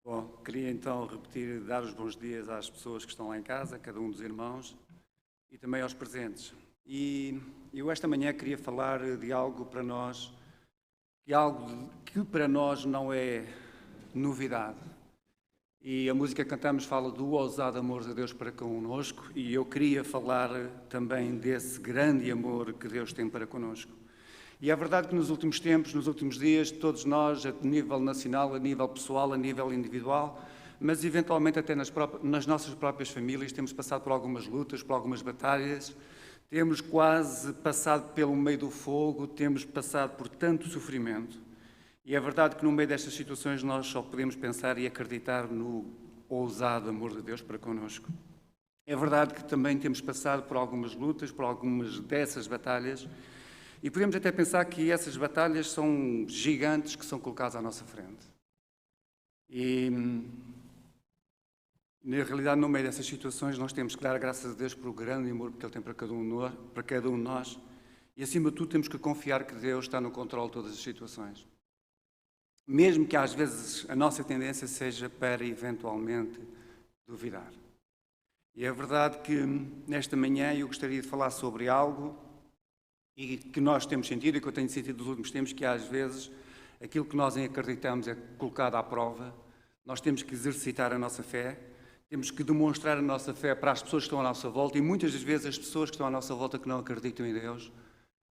Bom, queria então repetir, dar os bons dias às pessoas que estão lá em casa, a cada um dos irmãos e também aos presentes. E eu esta manhã queria falar de algo para nós, que para nós não é novidade. E a música que cantamos fala do ousado amor de Deus para connosco e eu queria falar também desse grande amor que Deus tem para connosco. E é verdade que nos últimos tempos, nos últimos dias, todos nós, a nível nacional, a nível pessoal, a nível individual, mas eventualmente até nas nossas próprias famílias, temos passado por algumas lutas, por algumas batalhas, temos quase passado pelo meio do fogo, temos passado por tanto sofrimento. E é verdade que no meio destas situações nós só podemos pensar e acreditar no ousado amor de Deus para connosco. É verdade que também temos passado por algumas lutas, por algumas dessas batalhas, e podemos até pensar que essas batalhas são gigantes que são colocados à nossa frente. E, na realidade, no meio dessas situações, nós temos que dar graças a Deus por o grande amor que Ele tem para cada um de nós. E, acima de tudo, temos que confiar que Deus está no controle de todas as situações. Mesmo que, às vezes, a nossa tendência seja para, eventualmente, duvidar. E é verdade que, nesta manhã, eu gostaria de falar sobre algo e que nós temos sentido, e que eu tenho sentido nos últimos tempos, que às vezes aquilo que nós em acreditamos é colocado à prova. Nós temos que exercitar a nossa fé, temos que demonstrar a nossa fé para as pessoas que estão à nossa volta, e muitas das vezes as pessoas que estão à nossa volta que não acreditam em Deus,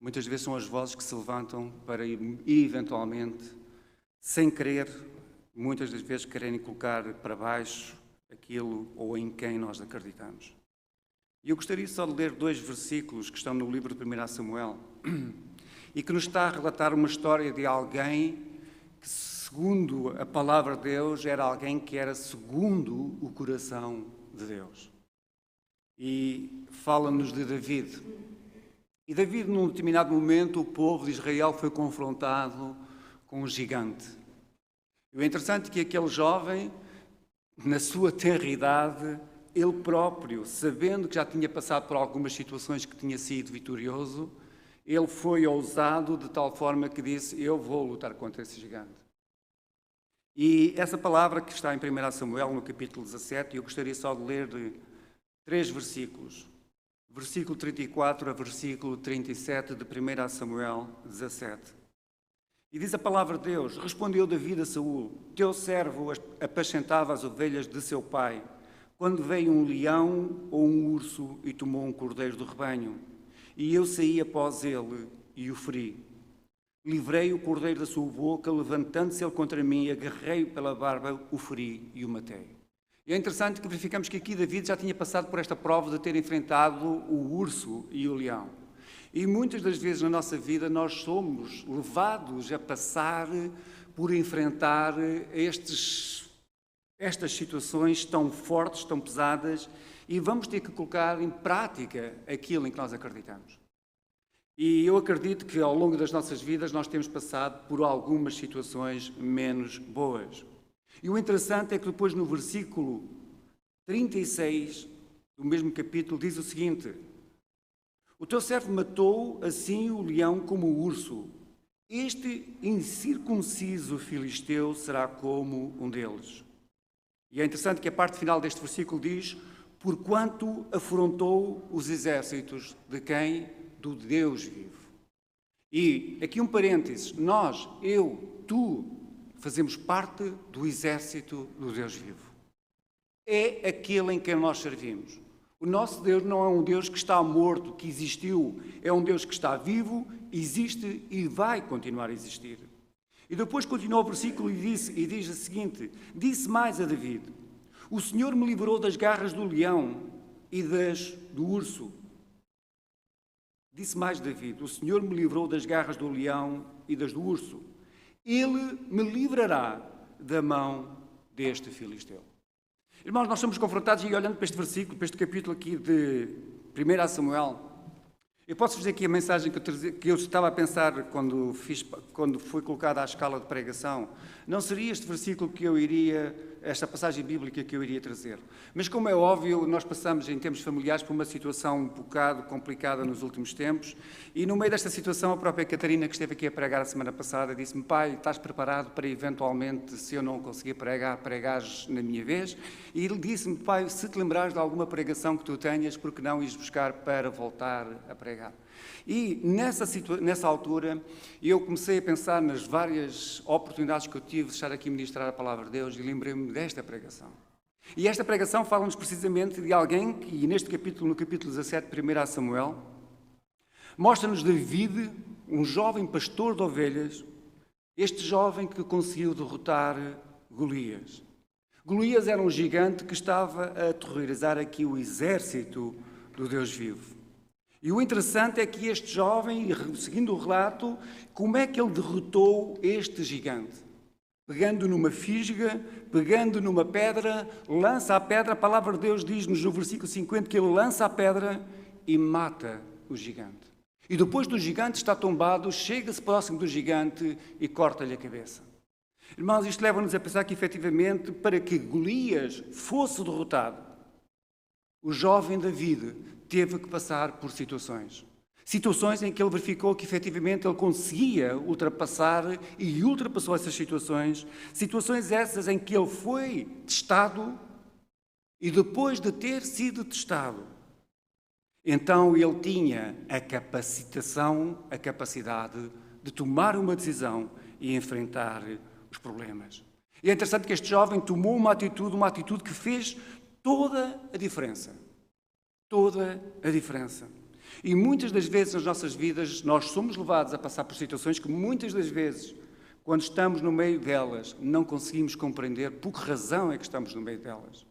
muitas vezes são as vozes que se levantam para eventualmente, sem querer, muitas das vezes quererem colocar para baixo aquilo ou em quem nós acreditamos. E eu gostaria só de ler 2 versículos que estão no livro de 1 Samuel e que nos está a relatar uma história de alguém que, segundo a palavra de Deus, era alguém que era segundo o coração de Deus. E fala-nos de David. E David, num determinado momento, o povo de Israel foi confrontado com um gigante. E o interessante é que aquele jovem, na sua tenra idade, ele próprio, sabendo que já tinha passado por algumas situações que tinha sido vitorioso, ele foi ousado de tal forma que disse: eu vou lutar contra esse gigante. E essa palavra que está em 1 Samuel, no capítulo 17, eu gostaria só de ler de 3 versículos. Versículo 34 a versículo 37 de 1 Samuel 17. E diz a palavra de Deus: respondeu David a Saul: teu servo apacentava as ovelhas de seu pai, quando veio um leão ou um urso e tomou um cordeiro do rebanho, e eu saí após ele e o feri. Livrei o cordeiro da sua boca, levantando-se ele contra mim, agarrei-o pela barba, o feri e o matei. E é interessante que verificamos que aqui David já tinha passado por esta prova de ter enfrentado o urso e o leão. E muitas das vezes na nossa vida nós somos levados a passar por enfrentar estas situações tão fortes, tão pesadas, e vamos ter que colocar em prática aquilo em que nós acreditamos. E eu acredito que ao longo das nossas vidas nós temos passado por algumas situações menos boas. E o interessante é que depois no versículo 36 do mesmo capítulo diz o seguinte: o teu servo matou assim o leão como o urso. Este incircunciso filisteu será como um deles. E é interessante que a parte final deste versículo diz: porquanto afrontou os exércitos de quem? Do Deus vivo. E aqui um parênteses: nós, eu, tu, fazemos parte do exército do Deus vivo. É aquele em quem nós servimos. O nosso Deus não é um Deus que está morto, que existiu. É um Deus que está vivo, existe e vai continuar a existir. E depois continua o versículo e diz o seguinte: disse mais a David: o Senhor me livrou das garras do leão e do urso. Disse mais David: o Senhor me livrou das garras do leão e das do urso. Ele me livrará da mão deste filisteu. Irmãos, nós somos confrontados, e olhando para este versículo, para este capítulo aqui de 1 Samuel, eu posso dizer aqui a mensagem que eu estava a pensar quando foi colocada à escala de pregação. Não seria este versículo que eu iria esta passagem bíblica que eu iria trazer. Mas, como é óbvio, nós passamos, em termos familiares, por uma situação um bocado complicada nos últimos tempos, e no meio desta situação, a própria Catarina, que esteve aqui a pregar a semana passada, disse-me: pai, estás preparado para, eventualmente, se eu não conseguir pregar, pregares na minha vez? E ele disse-me: pai, se te lembrares de alguma pregação que tu tenhas, por que não ires buscar para voltar a pregar? E nessa altura eu comecei a pensar nas várias oportunidades que eu tive de estar aqui a ministrar a palavra de Deus e lembrei-me desta pregação. E esta pregação fala-nos precisamente de alguém que, neste capítulo, no capítulo 17, 1 Samuel, mostra-nos David, um jovem pastor de ovelhas, este jovem que conseguiu derrotar Golias. Golias era um gigante que estava a aterrorizar aqui o exército do Deus vivo. E o interessante é que este jovem, seguindo o relato, como é que ele derrotou este gigante? Pegando numa fisga, pegando numa pedra, lança a pedra, a palavra de Deus diz-nos no versículo 50 que ele lança a pedra e mata o gigante. E depois do gigante está tombado, chega-se próximo do gigante e corta-lhe a cabeça. Irmãos, isto leva-nos a pensar que, efetivamente, para que Golias fosse derrotado, o jovem David teve que passar por situações. Situações em que ele verificou que, efetivamente, ele conseguia ultrapassar e ultrapassou essas situações. Situações essas em que ele foi testado e, depois de ter sido testado, então ele tinha a capacidade de tomar uma decisão e enfrentar os problemas. E é interessante que este jovem tomou uma atitude que fez toda a diferença. Toda a diferença. E muitas das vezes nas nossas vidas nós somos levados a passar por situações que muitas das vezes, quando estamos no meio delas, não conseguimos compreender por que razão é que estamos no meio delas.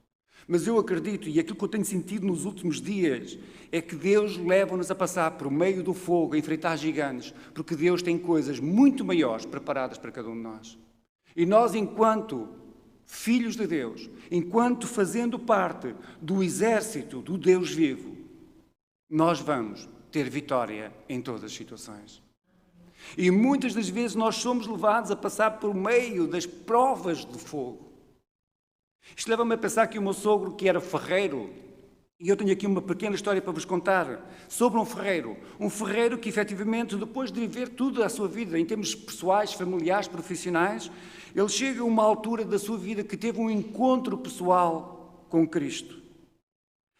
Mas eu acredito, e aquilo que eu tenho sentido nos últimos dias, é que Deus leva-nos a passar por meio do fogo, a enfrentar gigantes, porque Deus tem coisas muito maiores preparadas para cada um de nós. E nós, enquanto filhos de Deus, enquanto fazendo parte do exército do Deus vivo, nós vamos ter vitória em todas as situações. E muitas das vezes nós somos levados a passar por meio das provas de fogo. Isto leva-me a pensar que o meu sogro, que era ferreiro, e eu tenho aqui uma pequena história para vos contar sobre um ferreiro que efetivamente, depois de viver tudo a sua vida, em termos pessoais, familiares, profissionais, ele chega a uma altura da sua vida que teve um encontro pessoal com Cristo.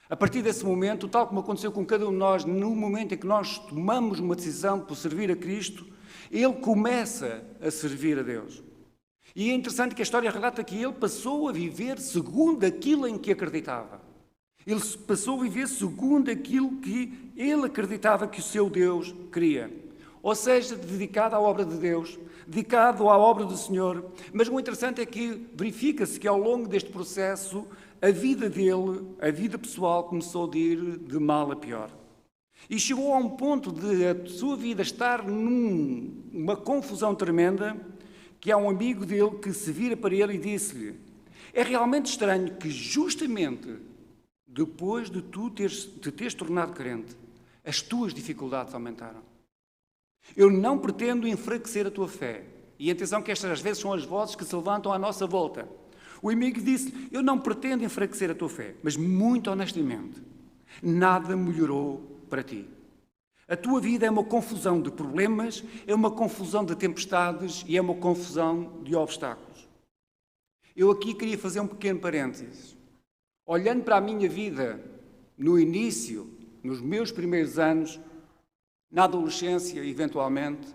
A partir desse momento, tal como aconteceu com cada um de nós, no momento em que nós tomamos uma decisão por servir a Cristo, ele começa a servir a Deus. E é interessante que a história relata que ele passou a viver segundo aquilo em que acreditava. Ele passou a viver segundo aquilo que ele acreditava que o seu Deus queria. Ou seja, dedicado à obra de Deus, dedicado à obra do Senhor. Mas o interessante é que verifica-se que ao longo deste processo, a vida dele, a vida pessoal, começou a ir de mal a pior. E chegou a um ponto de a sua vida estar numa confusão tremenda, que há um amigo dele que se vira para ele e disse-lhe: é realmente estranho que justamente depois de tu te teres tornado crente, as tuas dificuldades aumentaram. Eu não pretendo enfraquecer a tua fé. E atenção que estas às vezes são as vozes que se levantam à nossa volta. O amigo disse-lhe: eu não pretendo enfraquecer a tua fé, mas muito honestamente, nada melhorou para ti. A tua vida é uma confusão de problemas, é uma confusão de tempestades e é uma confusão de obstáculos. Eu aqui queria fazer um pequeno parênteses. Olhando para a minha vida no início, nos meus primeiros anos, na adolescência, eventualmente,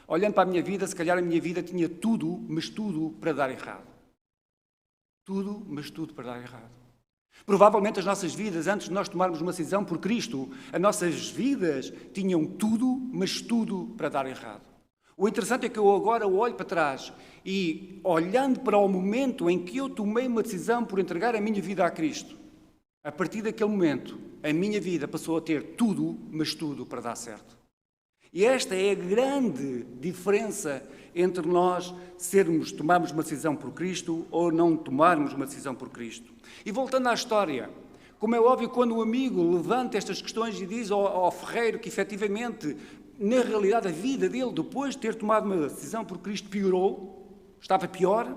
olhando para a minha vida, se calhar a minha vida tinha tudo, mas tudo para dar errado. Tudo, mas tudo para dar errado. Provavelmente as nossas vidas, antes de nós tomarmos uma decisão por Cristo, as nossas vidas tinham tudo, mas tudo para dar errado. O interessante é que eu agora olho para trás e, olhando para o momento em que eu tomei uma decisão por entregar a minha vida a Cristo, a partir daquele momento, a minha vida passou a ter tudo, mas tudo para dar certo. E esta é a grande diferença entre nós tomarmos uma decisão por Cristo ou não tomarmos uma decisão por Cristo. E voltando à história, como é óbvio, quando o amigo levanta estas questões e diz ao ferreiro que efetivamente, na realidade, a vida dele, depois de ter tomado uma decisão por Cristo, piorou, estava pior,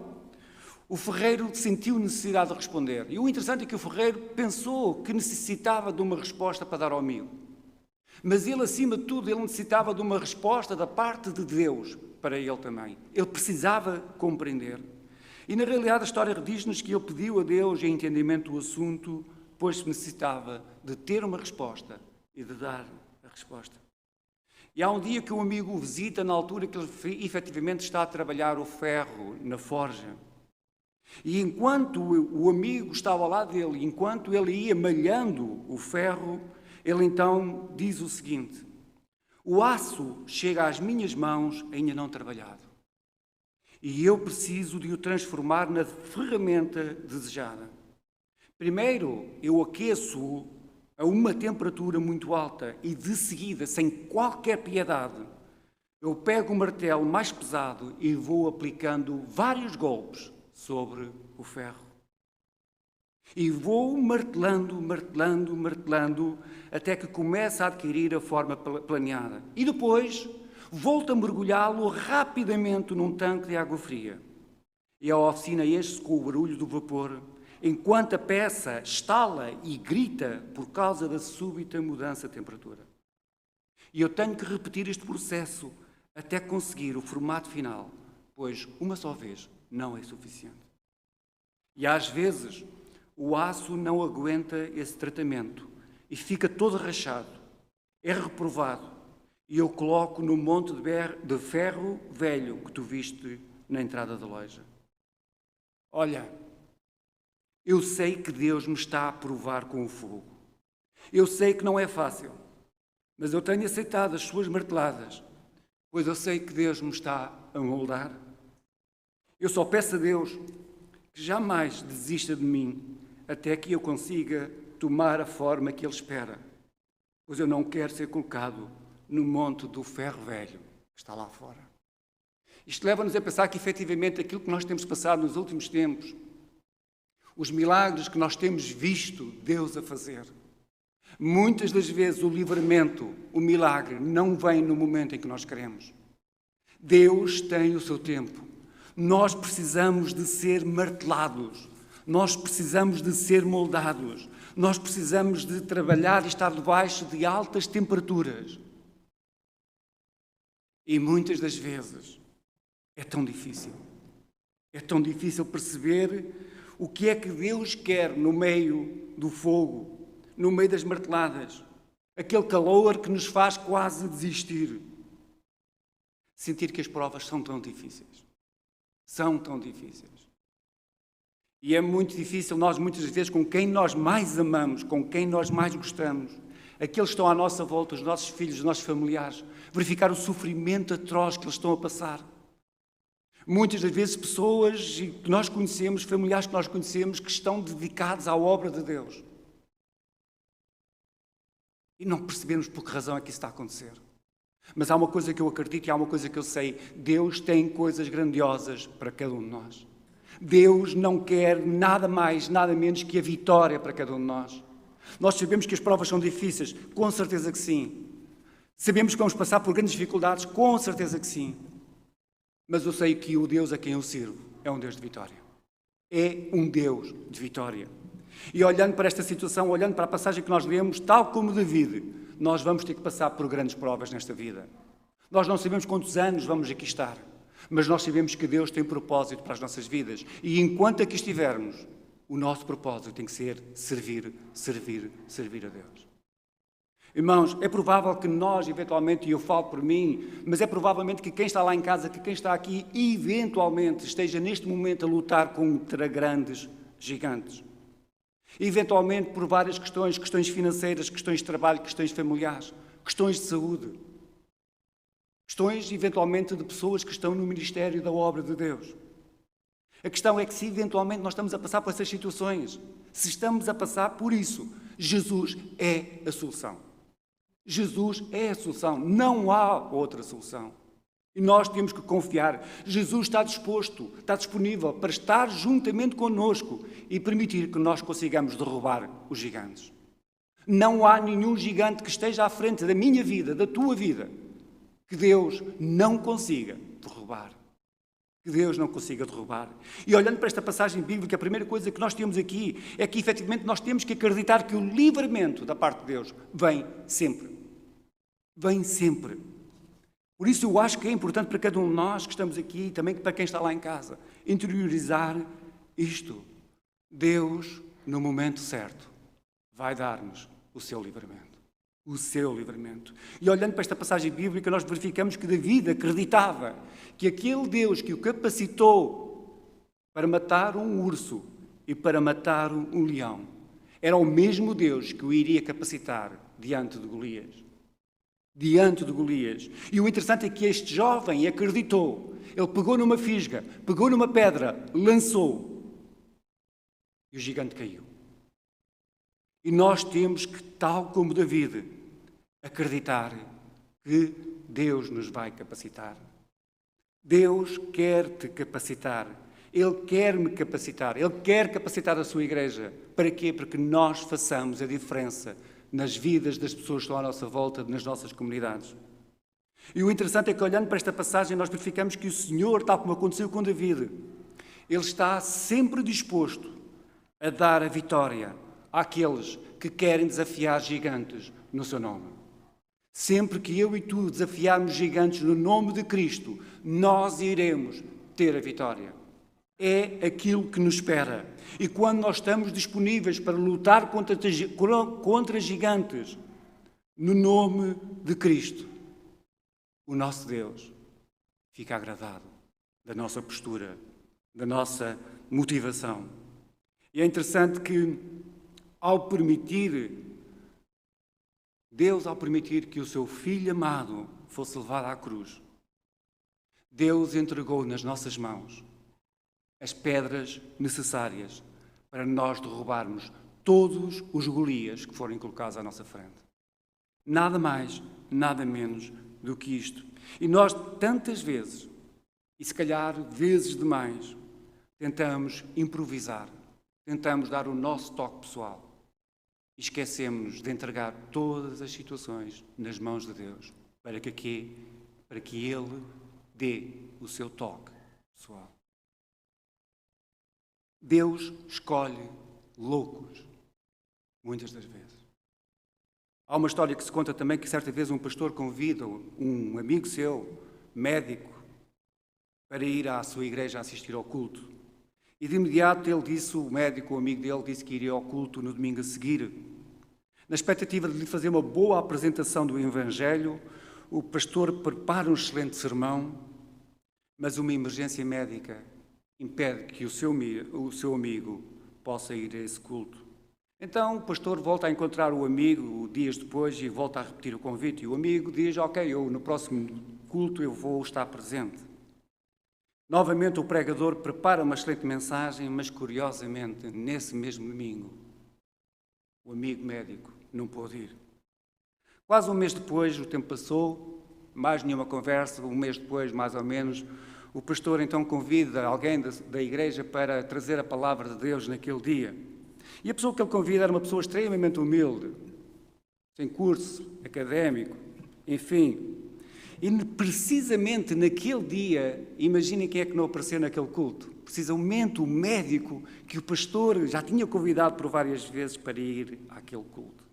o ferreiro sentiu necessidade de responder. E o interessante é que o ferreiro pensou que necessitava de uma resposta para dar ao amigo. Mas ele, acima de tudo, ele necessitava de uma resposta da parte de Deus para ele também. Ele precisava compreender. E, na realidade, a história diz-nos que ele pediu a Deus em entendimento do assunto, pois necessitava de ter uma resposta e de dar a resposta. E há um dia que o amigo o visita, na altura que ele efetivamente está a trabalhar o ferro na forja. E enquanto o amigo estava ao lado dele, enquanto ele ia malhando o ferro, ele então diz o seguinte: o aço chega às minhas mãos ainda não trabalhado. E eu preciso de o transformar na ferramenta desejada. Primeiro, eu aqueço a uma temperatura muito alta e, de seguida, sem qualquer piedade, eu pego o martelo mais pesado e vou aplicando vários golpes sobre o ferro. E vou martelando, martelando, martelando, até que começa a adquirir a forma planeada. E depois volto a mergulhá-lo rapidamente num tanque de água fria. E a oficina enche-se com o barulho do vapor, enquanto a peça estala e grita por causa da súbita mudança de temperatura. E eu tenho que repetir este processo até conseguir o formato final, pois uma só vez não é suficiente. E às vezes o aço não aguenta esse tratamento e fica todo rachado, é reprovado, e eu coloco no monte de ferro velho que tu viste na entrada da loja. Olha, eu sei que Deus me está a provar com o fogo. Eu sei que não é fácil, mas eu tenho aceitado as suas marteladas, pois eu sei que Deus me está a moldar. Eu só peço a Deus que jamais desista de mim até que eu consiga tomar a forma que Ele espera, pois eu não quero ser colocado no monte do ferro velho que está lá fora. Isto leva-nos a pensar que, efetivamente, aquilo que nós temos passado nos últimos tempos, os milagres que nós temos visto Deus a fazer, muitas das vezes o livramento, o milagre, não vem no momento em que nós queremos. Deus tem o seu tempo. Nós precisamos de ser martelados. Nós precisamos de ser moldados. Nós precisamos de trabalhar e estar debaixo de altas temperaturas. E muitas das vezes é tão difícil. É tão difícil perceber o que é que Deus quer no meio do fogo, no meio das marteladas. Aquele calor que nos faz quase desistir. Sentir que as provas são tão difíceis. São tão difíceis. E é muito difícil nós, muitas vezes, com quem nós mais amamos, com quem nós mais gostamos, aqueles que estão à nossa volta, os nossos filhos, os nossos familiares, verificar o sofrimento atroz que eles estão a passar. Muitas das vezes pessoas que nós conhecemos, familiares que nós conhecemos, que estão dedicados à obra de Deus. E não percebemos por que razão é que isso está a acontecer. Mas há uma coisa que eu acredito e há uma coisa que eu sei. Deus tem coisas grandiosas para cada um de nós. Deus não quer nada mais, nada menos que a vitória para cada um de nós. Nós sabemos que as provas são difíceis, com certeza que sim. Sabemos que vamos passar por grandes dificuldades, com certeza que sim. Mas eu sei que o Deus a quem eu sirvo é um Deus de vitória. É um Deus de vitória. E olhando para esta situação, olhando para a passagem que nós lemos, tal como David, nós vamos ter que passar por grandes provas nesta vida. Nós não sabemos quantos anos vamos aqui estar, mas nós sabemos que Deus tem propósito para as nossas vidas. E enquanto aqui estivermos, o nosso propósito tem que ser servir, servir, servir a Deus. Irmãos, é provável que nós, eventualmente, e eu falo por mim, mas é provavelmente que quem está lá em casa, que quem está aqui, eventualmente, esteja neste momento a lutar contra grandes gigantes. Eventualmente por várias questões, questões financeiras, questões de trabalho, questões familiares, questões de saúde. Questões, eventualmente, de pessoas que estão no ministério da obra de Deus. A questão é que se eventualmente nós estamos a passar por essas situações, se estamos a passar por isso, Jesus é a solução. Jesus é a solução, não há outra solução. E nós temos que confiar. Jesus está disposto, está disponível para estar juntamente connosco e permitir que nós consigamos derrubar os gigantes. Não há nenhum gigante que esteja à frente da minha vida, da tua vida, que Deus não consiga derrubar. que Deus não consiga derrubar. E olhando para esta passagem bíblica, a primeira coisa que nós temos aqui é que, efetivamente, nós temos que acreditar que o livramento da parte de Deus vem sempre. Vem sempre. Por isso eu acho que é importante para cada um de nós que estamos aqui, também para quem está lá em casa, interiorizar isto. Deus, no momento certo, vai dar-nos o seu livramento. O seu livramento. E olhando para esta passagem bíblica, nós verificamos que David acreditava que aquele Deus que o capacitou para matar um urso e para matar um leão era o mesmo Deus que o iria capacitar diante de Golias. Diante de Golias. E o interessante é que este jovem acreditou. Ele pegou numa fisga, pegou numa pedra, lançou. E o gigante caiu. E nós temos que, tal como David, acreditar que Deus nos vai capacitar. Deus quer te capacitar. Ele quer me capacitar. Ele quer capacitar a sua igreja. Para quê? Para que nós façamos a diferença nas vidas das pessoas que estão à nossa volta, nas nossas comunidades. E o interessante é que, olhando para esta passagem, nós verificamos que o Senhor, tal como aconteceu com David, Ele está sempre disposto a dar a vitória àqueles que querem desafiar gigantes no seu nome. Sempre que eu e tu desafiarmos gigantes no nome de Cristo, nós iremos ter a vitória. É aquilo que nos espera. E quando nós estamos disponíveis para lutar contra gigantes no nome de Cristo, o nosso Deus fica agradado da nossa postura, da nossa motivação. E é interessante que, Deus, ao permitir que o seu Filho amado fosse levado à cruz, Deus entregou nas nossas mãos as pedras necessárias para nós derrubarmos todos os Golias que forem colocados à nossa frente. Nada mais, nada menos do que isto. E nós, tantas vezes, e se calhar vezes demais, tentamos improvisar, tentamos dar o nosso toque pessoal e esquecemos de entregar todas as situações nas mãos de Deus para que Ele dê o seu toque pessoal. Deus escolhe loucos, muitas das vezes. Há uma história que se conta também que certa vez um pastor convida um amigo seu, médico, para ir à sua igreja assistir ao culto. E de imediato ele disse, o médico, o amigo dele, disse que iria ao culto no domingo a seguir. Na expectativa de lhe fazer uma boa apresentação do Evangelho, o pastor prepara um excelente sermão, mas uma emergência médica impede que o seu amigo possa ir a esse culto. Então o pastor volta a encontrar o amigo dias depois e volta a repetir o convite. E o amigo diz, ok, no próximo culto eu vou estar presente. Novamente o pregador prepara uma excelente mensagem, mas curiosamente, nesse mesmo domingo, o amigo médico não pôde ir. Quase um mês depois, o tempo passou, mais nenhuma conversa, um mês depois, mais ou menos, o pastor então convida alguém da igreja para trazer a palavra de Deus naquele dia. E a pessoa que ele convida era uma pessoa extremamente humilde, sem curso académico, enfim. E precisamente naquele dia, imaginem quem é que não apareceu naquele culto. Precisamente o médico que o pastor já tinha convidado por várias vezes para ir àquele culto.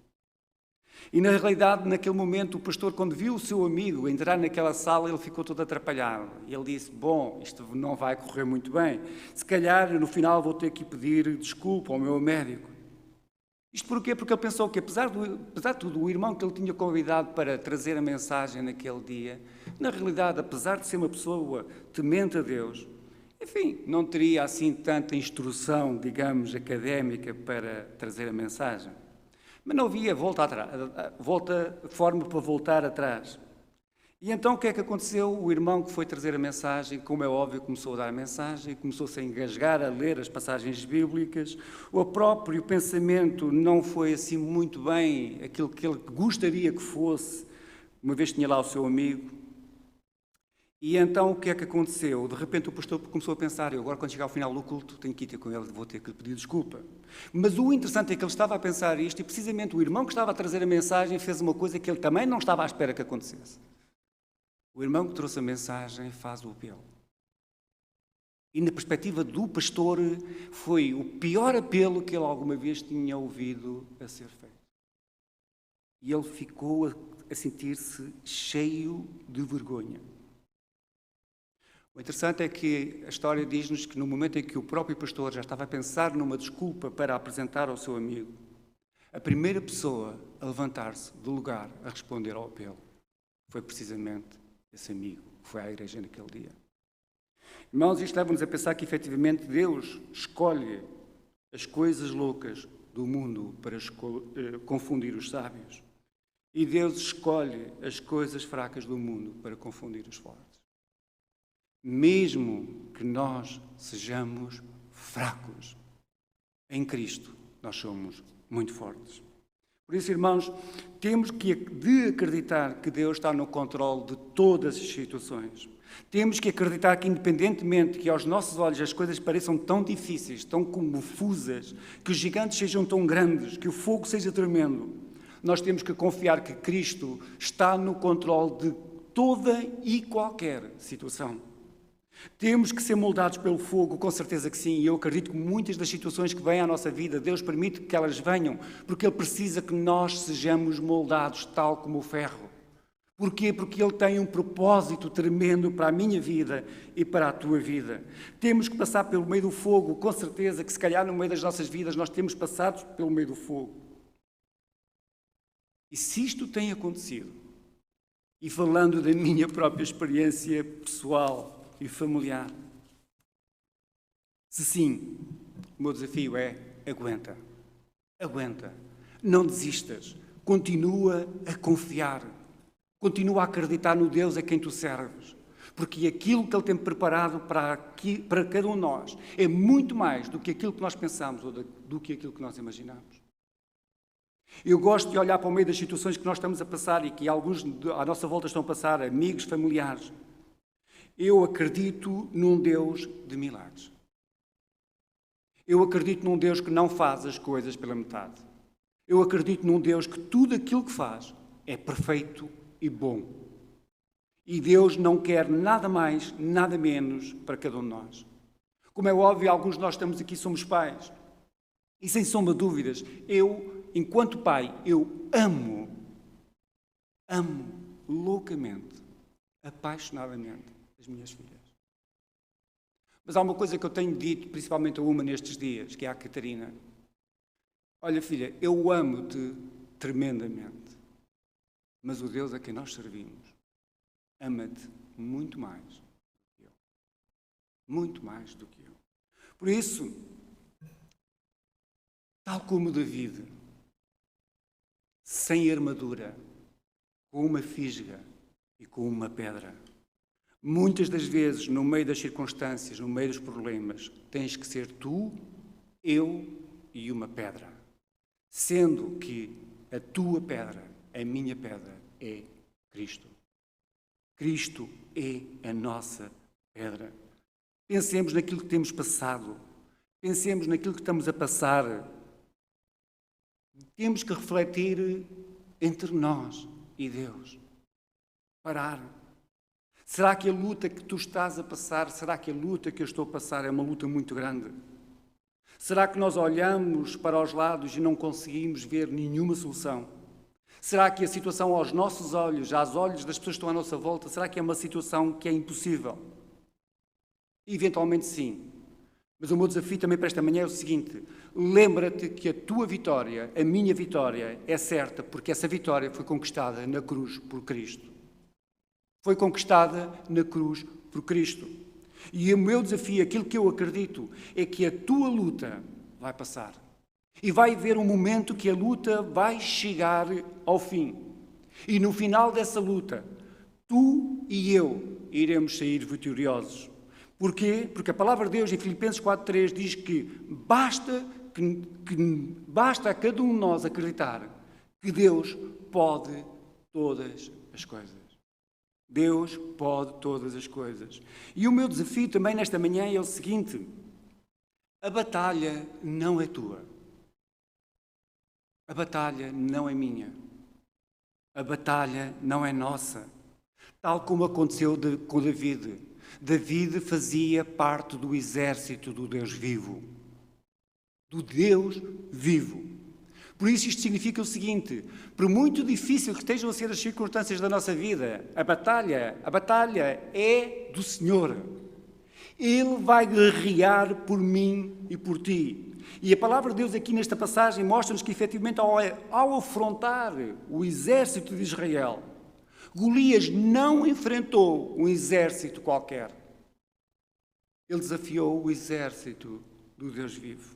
E na realidade, naquele momento, o pastor, quando viu o seu amigo entrar naquela sala, ele ficou todo atrapalhado. E ele disse, bom, isto não vai correr muito bem. Se calhar, no final, vou ter que pedir desculpa ao meu médico. Isto porquê? Porque ele pensou que, apesar de tudo, o irmão que ele tinha convidado para trazer a mensagem naquele dia, na realidade, apesar de ser uma pessoa temente a Deus, enfim, não teria assim tanta instrução, digamos, académica para trazer a mensagem. Mas não havia forma para voltar atrás. E então o que é que aconteceu? O irmão que foi trazer a mensagem, como é óbvio, começou a dar a mensagem, começou-se a engasgar a ler as passagens bíblicas. O próprio pensamento não foi assim muito bem aquilo que ele gostaria que fosse, uma vez tinha lá o seu amigo. E então o que é que aconteceu? De repente o pastor começou a pensar, eu agora quando chegar ao final do culto tenho que ir ter com ele, vou ter que lhe pedir desculpa. Mas o interessante é que ele estava a pensar isto e precisamente o irmão que estava a trazer a mensagem fez uma coisa que ele também não estava à espera que acontecesse. O irmão que trouxe a mensagem faz o apelo. E na perspectiva do pastor, foi o pior apelo que ele alguma vez tinha ouvido a ser feito. E ele ficou a sentir-se cheio de vergonha. O interessante é que a história diz-nos que no momento em que o próprio pastor já estava a pensar numa desculpa para apresentar ao seu amigo, a primeira pessoa a levantar-se do lugar a responder ao apelo foi precisamente esse amigo que foi à igreja naquele dia. Irmãos, isto leva-nos a pensar que efetivamente Deus escolhe as coisas loucas do mundo para confundir os sábios. E Deus escolhe as coisas fracas do mundo para confundir os fortes. Mesmo que nós sejamos fracos, em Cristo nós somos muito fortes. Por isso, irmãos, temos de acreditar que Deus está no controle de todas as situações. Temos que acreditar que, independentemente que aos nossos olhos as coisas pareçam tão difíceis, tão confusas, que os gigantes sejam tão grandes, que o fogo seja tremendo, nós temos que confiar que Cristo está no controle de toda e qualquer situação. Temos que ser moldados pelo fogo, com certeza que sim, e eu acredito que muitas das situações que vêm à nossa vida, Deus permite que elas venham, porque Ele precisa que nós sejamos moldados tal como o ferro. Porquê? Porque Ele tem um propósito tremendo para a minha vida e para a tua vida. Temos que passar pelo meio do fogo, com certeza que se calhar no meio das nossas vidas nós temos passado pelo meio do fogo. E se isto tem acontecido, e falando da minha própria experiência pessoal e familiar, se sim, o meu desafio é aguenta, não desistas, continua a confiar, continua a acreditar no Deus a quem tu serves, porque aquilo que Ele tem preparado para cada um de nós é muito mais do que aquilo que nós pensamos ou do que aquilo que nós imaginamos. Eu gosto de olhar para o meio das situações que nós estamos a passar e que alguns à nossa volta estão a passar, amigos, familiares. Eu acredito num Deus de milagres. Eu acredito num Deus que não faz as coisas pela metade. Eu acredito num Deus que tudo aquilo que faz é perfeito e bom. E Deus não quer nada mais, nada menos para cada um de nós. Como é óbvio, alguns de nós estamos aqui, somos pais. E sem sombra de dúvidas, enquanto pai, eu amo loucamente, apaixonadamente as minhas filhas. Mas há uma coisa que eu tenho dito, principalmente a uma nestes dias, que é a Catarina. Olha, filha, eu amo-te tremendamente, mas o Deus a quem nós servimos ama-te muito mais do que eu. Muito mais do que eu. Por isso, tal como David, sem armadura, com uma fisga e com uma pedra, muitas das vezes, no meio das circunstâncias, no meio dos problemas, tens que ser tu, eu e uma pedra. Sendo que a tua pedra, a minha pedra, é Cristo. Cristo é a nossa pedra. Pensemos naquilo que temos passado. Pensemos naquilo que estamos a passar. Temos que refletir entre nós e Deus. Parar. Será que a luta que tu estás a passar, será que a luta que eu estou a passar é uma luta muito grande? Será que nós olhamos para os lados e não conseguimos ver nenhuma solução? Será que a situação aos nossos olhos, aos olhos das pessoas que estão à nossa volta, será que é uma situação que é impossível? Eventualmente sim. Mas o meu desafio também para esta manhã é o seguinte: lembra-te que a tua vitória, a minha vitória, é certa, porque essa vitória foi conquistada na cruz por Cristo. Foi conquistada na cruz por Cristo. E o meu desafio, aquilo que eu acredito, é que a tua luta vai passar. E vai haver um momento que a luta vai chegar ao fim. E no final dessa luta, tu e eu iremos sair vitoriosos. Porquê? Porque a palavra de Deus em Filipenses 4.3 diz que basta a cada um de nós acreditar que Deus pode todas as coisas. Deus pode todas as coisas. E o meu desafio também nesta manhã é o seguinte: a batalha não é tua. A batalha não é minha. A batalha não é nossa. Tal como aconteceu com David. David fazia parte do exército do Deus vivo. Do Deus vivo. Por isso isto significa o seguinte: por muito difícil que estejam a ser as circunstâncias da nossa vida, a batalha é do Senhor. Ele vai guerrear por mim e por ti. E a palavra de Deus aqui nesta passagem mostra-nos que, efetivamente, ao afrontar o exército de Israel, Golias não enfrentou um exército qualquer. Ele desafiou o exército do Deus vivo.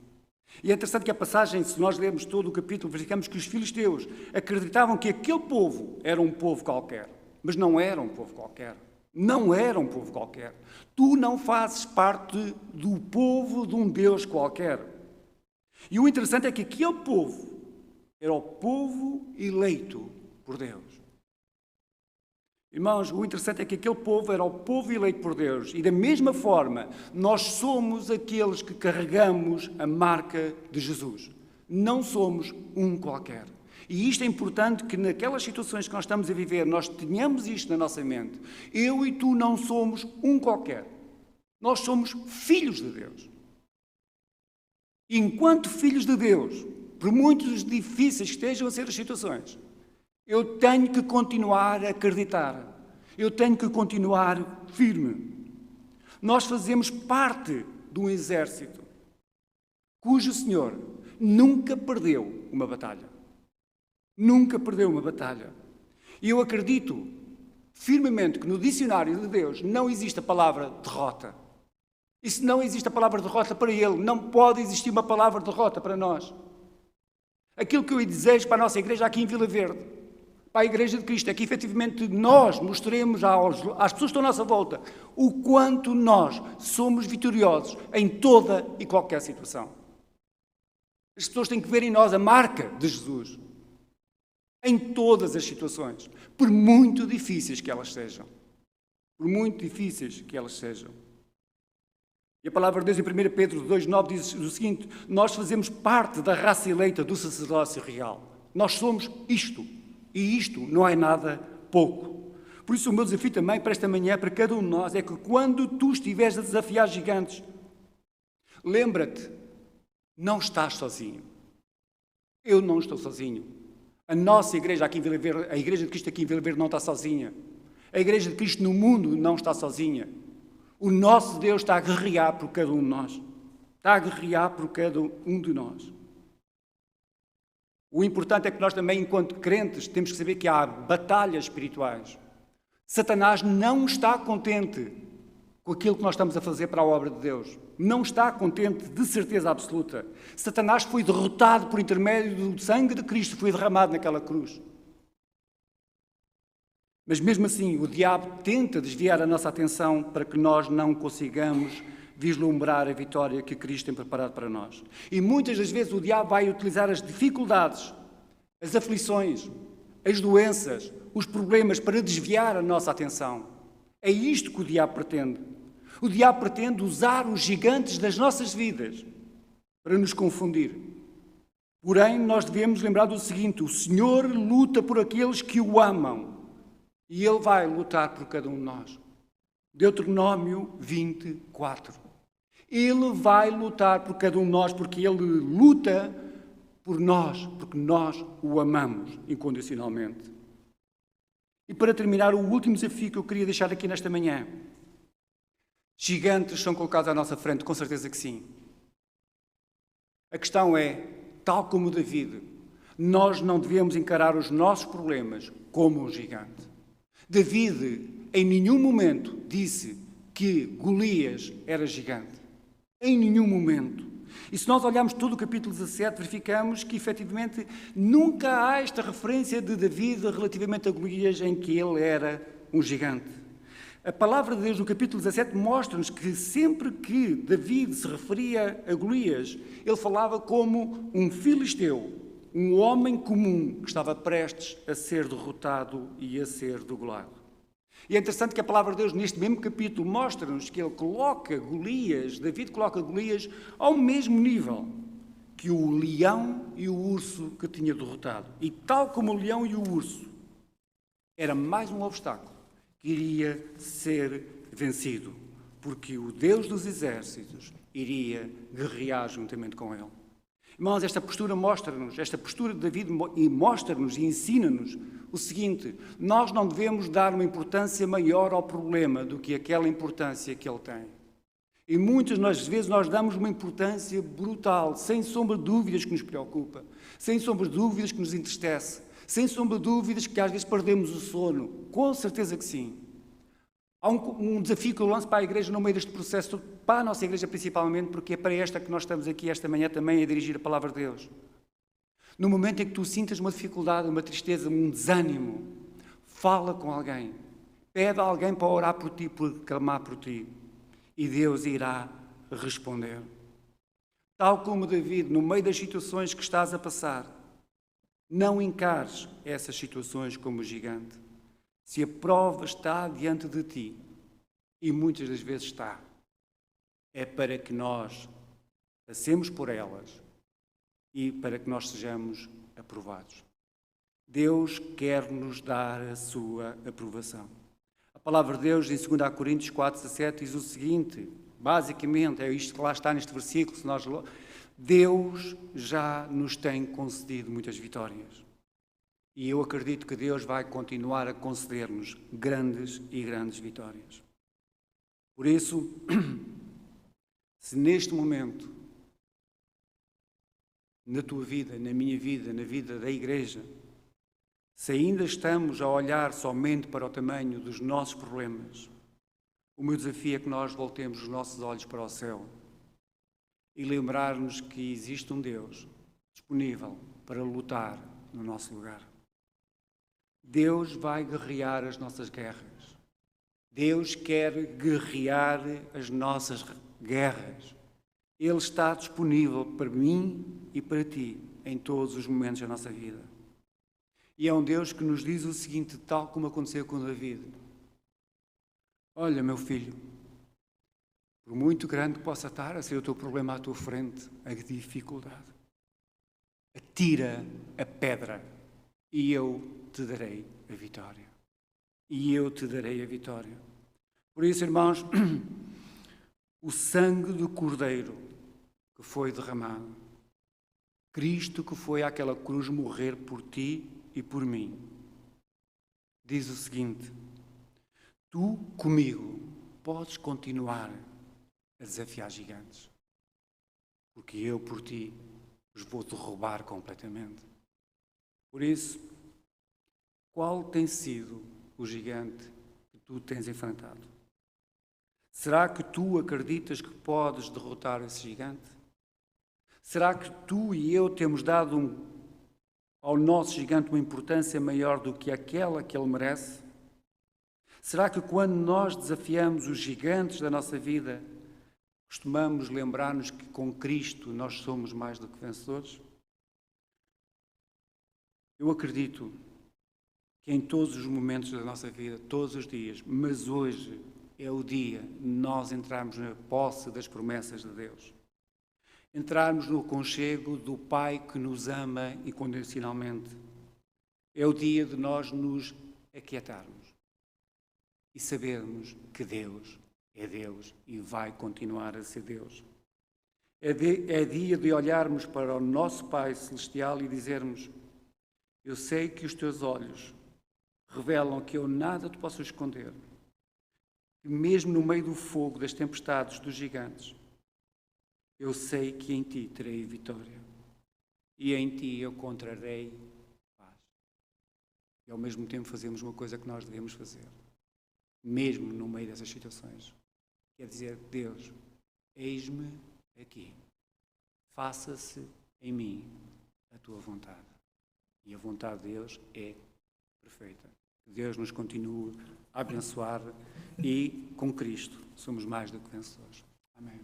E é interessante que a passagem, se nós lermos todo o capítulo, verificamos que os filisteus acreditavam que aquele povo era um povo qualquer. Mas não era um povo qualquer. Não era um povo qualquer. Tu não fazes parte do povo de um Deus qualquer. E o interessante é que aquele povo era o povo eleito por Deus. Irmãos, o interessante é que aquele povo era o povo eleito por Deus. E da mesma forma, nós somos aqueles que carregamos a marca de Jesus. Não somos um qualquer. E isto é importante que naquelas situações que nós estamos a viver, nós tenhamos isto na nossa mente. Eu e tu não somos um qualquer. Nós somos filhos de Deus. E enquanto filhos de Deus, por muitos difíceis que estejam a ser as situações, eu tenho que continuar a acreditar. Eu tenho que continuar firme. Nós fazemos parte de um exército cujo Senhor nunca perdeu uma batalha. Nunca perdeu uma batalha. E eu acredito firmemente que no dicionário de Deus não existe a palavra derrota. E se não existe a palavra derrota para Ele, não pode existir uma palavra derrota para nós. Aquilo que eu desejo para a nossa igreja aqui em Vila Verde, para a Igreja de Cristo, é que efetivamente nós mostremos às pessoas que estão à nossa volta o quanto nós somos vitoriosos em toda e qualquer situação. As pessoas têm que ver em nós a marca de Jesus. Em todas as situações, por muito difíceis que elas sejam. Por muito difíceis que elas sejam. E a palavra de Deus em 1 Pedro 2,9 diz o seguinte: nós fazemos parte da raça eleita do sacerdócio real. Nós somos isto. E isto não é nada pouco. Por isso o meu desafio também para esta manhã, para cada um de nós, é que quando tu estiveres a desafiar gigantes, lembra-te, não estás sozinho. Eu não estou sozinho. A nossa igreja aqui em Vila Verde, a Igreja de Cristo aqui em Vila Verde não está sozinha. A Igreja de Cristo no mundo não está sozinha. O nosso Deus está a guerrear por cada um de nós. Está a guerrear por cada um de nós. O importante é que nós também, enquanto crentes, temos que saber que há batalhas espirituais. Satanás não está contente com aquilo que nós estamos a fazer para a obra de Deus. Não está contente, de certeza absoluta. Satanás foi derrotado por intermédio do sangue de Cristo que foi derramado naquela cruz. Mas mesmo assim, o diabo tenta desviar a nossa atenção para que nós não consigamos vislumbrar a vitória que Cristo tem preparado para nós. E muitas das vezes o diabo vai utilizar as dificuldades, as aflições, as doenças, os problemas para desviar a nossa atenção. É isto que o diabo pretende. O diabo pretende usar os gigantes das nossas vidas para nos confundir. Porém, nós devemos lembrar do seguinte: o Senhor luta por aqueles que o amam e Ele vai lutar por cada um de nós. Deuteronômio 24. Ele vai lutar por cada um de nós porque Ele luta por nós, porque nós o amamos incondicionalmente. E para terminar, o último desafio que eu queria deixar aqui nesta manhã. Gigantes são colocados à nossa frente, com certeza que sim. A questão é, tal como David, nós não devemos encarar os nossos problemas como um gigante. David, em nenhum momento, disse que Golias era gigante. Em nenhum momento. E se nós olharmos todo o capítulo 17, verificamos que, efetivamente, nunca há esta referência de David relativamente a Golias em que ele era um gigante. A palavra de Deus no capítulo 17 mostra-nos que sempre que David se referia a Golias, ele falava como um filisteu, um homem comum que estava prestes a ser derrotado e a ser degolado. E é interessante que a palavra de Deus, neste mesmo capítulo, mostra-nos que ele coloca Golias, David coloca Golias ao mesmo nível que o leão e o urso que tinha derrotado. E tal como o leão e o urso, era mais um obstáculo que iria ser vencido. porque o Deus dos exércitos iria guerrear juntamente com ele. Irmãos, esta postura mostra-nos, esta postura de David mostra-nos e ensina-nos o seguinte: nós não devemos dar uma importância maior ao problema do que aquela importância que ele tem. E muitas vezes nós damos uma importância brutal, sem sombra de dúvidas que nos preocupa, sem sombra de dúvidas que nos entristece, sem sombra de dúvidas que às vezes perdemos o sono. Com certeza que sim. Há um desafio que eu lanço para a igreja no meio deste processo, para a nossa igreja principalmente, porque é para esta que nós estamos aqui esta manhã também a dirigir a palavra de Deus. No momento em que tu sintas uma dificuldade, uma tristeza, um desânimo, fala com alguém. Pede a alguém para orar por ti, por clamar por ti. E Deus irá responder. Tal como David, no meio das situações que estás a passar, não encares essas situações como gigante. Se a prova está diante de ti, e muitas das vezes está, é para que nós passemos por elas e para que nós sejamos aprovados. Deus quer nos dar a sua aprovação. A palavra de Deus em 2 Coríntios 4:17 diz o seguinte, basicamente, é isto que lá está neste versículo, Deus já nos tem concedido muitas vitórias. E eu acredito que Deus vai continuar a conceder-nos grandes e grandes vitórias. Por isso, se neste momento, na tua vida, na minha vida, na vida da igreja, se ainda estamos a olhar somente para o tamanho dos nossos problemas, o meu desafio é que nós voltemos os nossos olhos para o céu e lembrar-nos que existe um Deus disponível para lutar no nosso lugar. Deus vai guerrear as nossas guerras. Deus quer guerrear as nossas guerras. Ele está disponível para mim e para ti em todos os momentos da nossa vida. E é um Deus que nos diz o seguinte, tal como aconteceu com David. Olha, meu filho, por muito grande que possa estar a ser o teu problema à tua frente, a dificuldade, atira a pedra e eu te darei a vitória. E eu te darei a vitória. Por isso, irmãos, o sangue do Cordeiro que foi derramado, Cristo que foi àquela cruz morrer por ti e por mim, diz o seguinte, tu comigo podes continuar a desafiar gigantes, porque eu por ti os vou derrubar completamente. Por isso, qual tem sido o gigante que tu tens enfrentado? Será que tu acreditas que podes derrotar esse gigante? Será que tu e eu temos dado ao nosso gigante uma importância maior do que aquela que ele merece? Será que quando nós desafiamos os gigantes da nossa vida, costumamos lembrar-nos que com Cristo nós somos mais do que vencedores? Eu acredito que em todos os momentos da nossa vida, todos os dias, mas hoje é o dia de nós entrarmos na posse das promessas de Deus. Entrarmos no aconchego do Pai que nos ama incondicionalmente. É o dia de nós nos aquietarmos e sabermos que Deus é Deus e vai continuar a ser Deus. É dia de olharmos para o nosso Pai Celestial e dizermos, eu sei que os teus olhos revelam que eu nada te posso esconder, que mesmo no meio do fogo, das tempestades, dos gigantes, eu sei que em ti terei vitória e em ti eu encontrarei paz. E ao mesmo tempo fazemos uma coisa que nós devemos fazer, mesmo no meio dessas situações. Quer dizer, Deus, eis-me aqui, faça-se em mim a tua vontade. E a vontade de Deus é perfeita. Que Deus nos continue a abençoar e com Cristo somos mais do que vencedores. Amém.